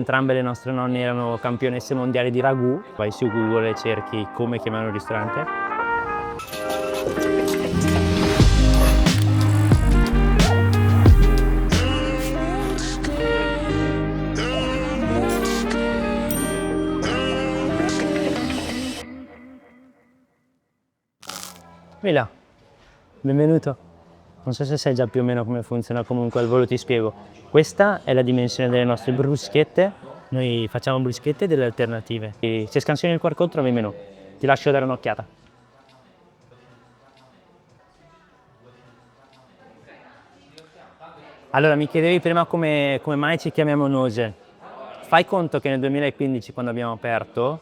entrambe le nostre nonne erano campionesse mondiali di ragù. Vai su Google e cerchi come chiamare un ristorante. Mila, benvenuto. Non so se sai già più o meno come funziona, comunque al volo ti spiego. Questa è la dimensione delle nostre bruschette. Noi facciamo bruschette e delle alternative. E se scansioni il QR code trovi il menù. Ti lascio dare un'occhiata. Allora, mi chiedevi prima come mai ci chiamiamo Nose. Fai conto che nel 2015, quando abbiamo aperto,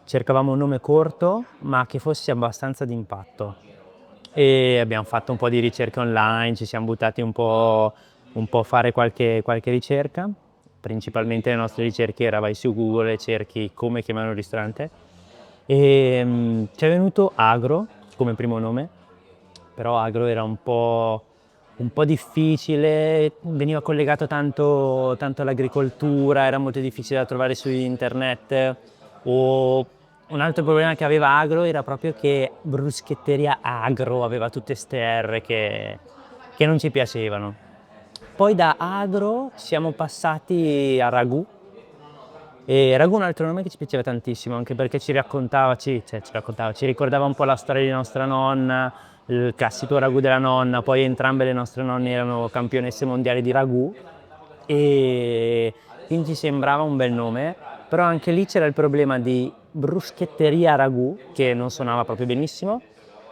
cercavamo un nome corto, ma che fosse abbastanza d'impatto. E abbiamo fatto un po' di ricerche online, ci siamo buttati un po' a fare qualche ricerca. Principalmente le nostre ricerche era vai su Google e cerchi come chiamare un ristorante. E ci è venuto Agro come primo nome, però Agro era un po' difficile, veniva collegato tanto all'agricoltura, era molto difficile da trovare su internet. O un altro problema che aveva Agro era proprio che Bruschetteria Agro aveva tutte ste R che non ci piacevano. Poi da Agro siamo passati a Ragù. E Ragù è un altro nome che ci piaceva tantissimo, anche perché ci ricordava un po' la storia di nostra nonna, il classico ragù della nonna. Poi entrambe le nostre nonne erano campionesse mondiali di ragù e quindi ci sembrava un bel nome, però anche lì c'era il problema di bruschetteria ragù, che non suonava proprio benissimo,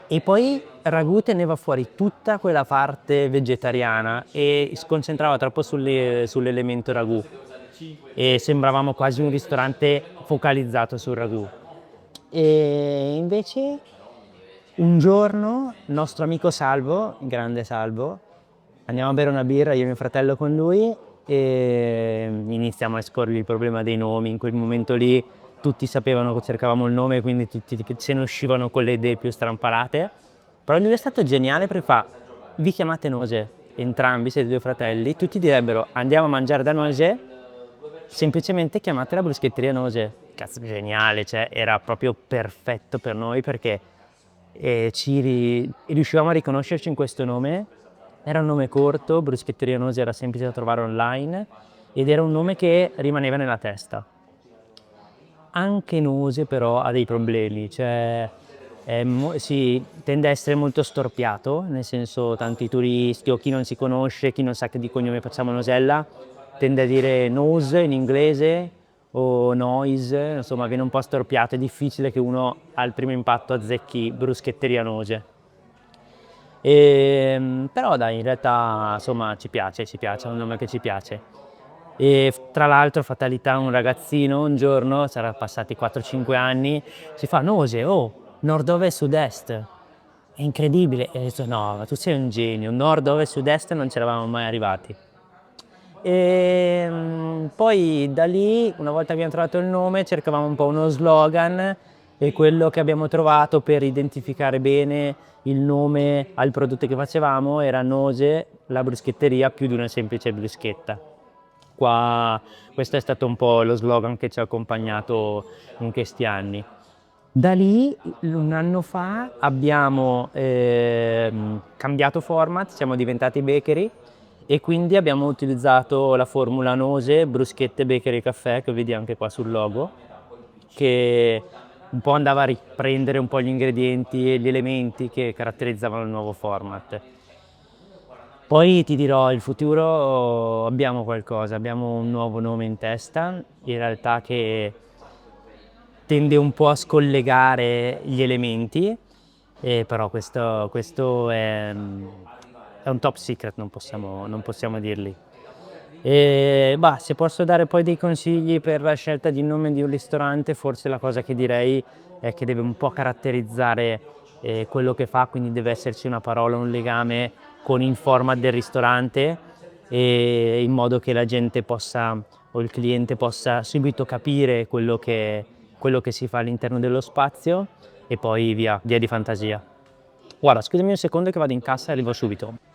e poi ragù teneva fuori tutta quella parte vegetariana e si concentrava troppo sull'elemento ragù e sembravamo quasi un ristorante focalizzato sul ragù. E invece un giorno il nostro amico Salvo, il grande Salvo, andiamo a bere una birra io e mio fratello con lui e iniziamo a esporgli il problema dei nomi. In quel momento lì tutti sapevano che cercavamo il nome, quindi tutti se ne uscivano con le idee più strampalate. Però lui è stato geniale perché fa: vi chiamate Nose, entrambi siete due fratelli, tutti direbbero andiamo a mangiare da Nose, semplicemente chiamate la bruschetteria Nose. Cazzo, geniale, cioè era proprio perfetto per noi perché riuscivamo a riconoscerci in questo nome. Era un nome corto, Bruschetteria Nose era semplice da trovare online ed era un nome che rimaneva nella testa. Anche Nose però ha dei problemi, cioè tende a essere molto storpiato, nel senso tanti turisti o chi non si conosce, chi non sa che di cognome facciamo Nosella, tende a dire nose in inglese o noise, insomma viene un po' storpiato, è difficile che uno al primo impatto azzecchi Bruschetteria Nose. Però dai, in realtà insomma ci piace, è un nome che ci piace. E tra l'altro, fatalità, un ragazzino un giorno, sarà passati 4-5 anni, si fa Nose, oh, nord-ovest, sud-est. È incredibile. E ho detto no, ma tu sei un genio, nord, ovest, sud-est non ci eravamo mai arrivati. Poi da lì, una volta che abbiamo trovato il nome, cercavamo un po' uno slogan e quello che abbiamo trovato per identificare bene il nome al prodotto che facevamo era Nose, la bruschetteria più di una semplice bruschetta. Questo è stato un po' lo slogan che ci ha accompagnato in questi anni. Da lì, un anno fa, abbiamo cambiato format, siamo diventati bakery e quindi abbiamo utilizzato la formula Nose, bruschette, bakery, caffè, che vedi anche qua sul logo, che un po' andava a riprendere un po' gli ingredienti e gli elementi che caratterizzavano il nuovo format. Poi ti dirò, il futuro abbiamo qualcosa, abbiamo un nuovo nome in testa, in realtà che tende un po' a scollegare gli elementi, però questo è un top secret, non possiamo dirli. Se posso dare poi dei consigli per la scelta di nome di un ristorante, forse la cosa che direi è che deve un po' caratterizzare quello che fa, quindi deve esserci una parola, un legame con il format del ristorante, in modo che la gente possa, o il cliente possa subito capire quello che si fa all'interno dello spazio e poi via di fantasia. Guarda, scusami un secondo che vado in cassa e arrivo subito.